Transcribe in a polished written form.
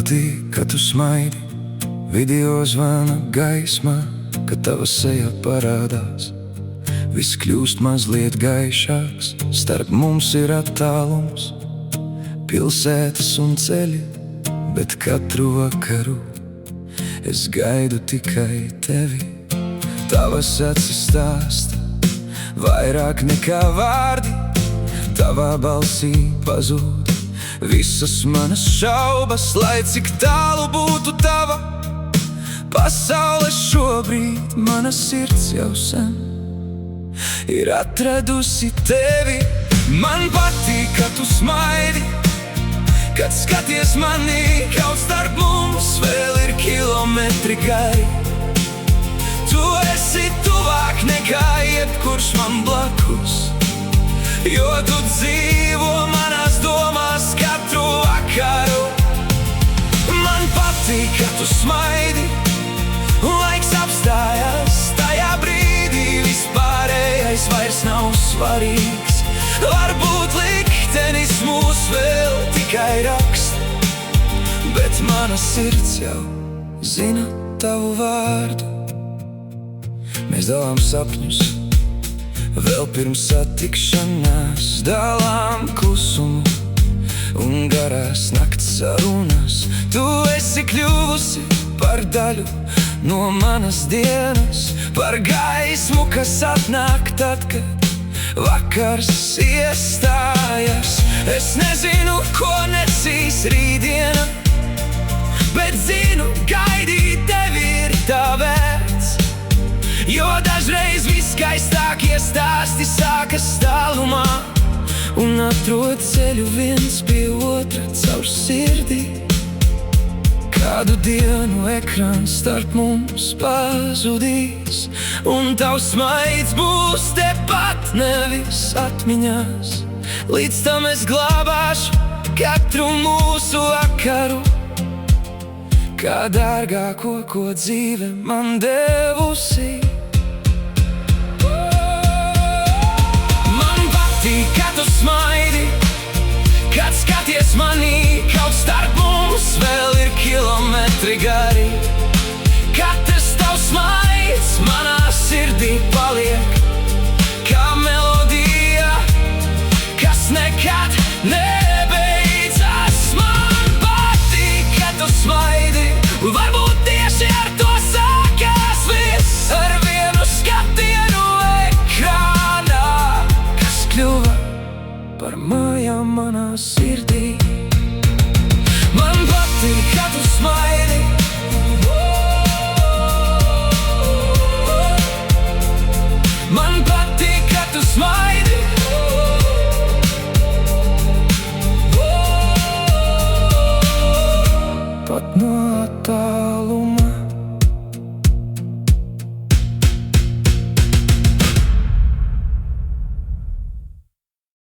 patīk, ka tu smaidi, video zvana gaismā, kad tava seja parādās. Viss kļūst mazliet gaišāks, starp mums ir attālums, pilsētas un ceļi, bet katru vakaru es gaidu tikai tevi. Tavas acis stāsta vairāk nekā vārdi, tavā balsī pazūd visas manas šaubas, lai cik tālu būtu tava pasaule šobrīd. Mana sirds jau sen ir atradusi tevi. Man patīk, ka tu smaidi, kad skaties manī, kaut starp mums vēl ir kilometri gari. Tu esi tuvāk nekā jebkurš man blakus, jo tu dzīvo manās domās katru vakaru. Man patīk, ka tu smaidi, un laiks apstājās tajā brīdī, vispārējais vairs nav svarīgs. Varbūt liktenis mūs vēl tikai raksta, bet mana sirds jau zina tavu vārdu. Mēs dalām sapņus vēl pirms satikšanās, dalām klusumu un garās nakts sarunas. Tu esi kļuvusi par daļu no manas dienas, par gaismu, kas atnāk tad, kad vakars iestājas. Es nezinu, ko nesīs rītdiena, bet zinu, gaidīt tevi ir tā vērts, jo dažreiz viskaistākie stāsti sākas tālumā un atrod ceļu viens pie otra caur sirdī. Kādu dienu ekrāns starp mums pazudīs, un tavs smaids būs tepat, nevis atmiņās. Līdz tam es glābāšu katru mūsu vakaru, kā dārgāko, ko dzīve man devusi. Man patīk, ka tu smaidi, kad skaties manī, kaut starp mums vēl ir kilometri gari. Katrs tavs smaids manā sirdī paliek kā melodija, kas nekad nebeidzas. Man patīk, ka tu smaidi, varbūt tieši ar to sākās viss, ar vienu skatienu ekrānā, kas kļuva par mājām manā sirdī. Man patīk, ka tu smaidi, man patīk, ka tu smaidi, pat no attāluma.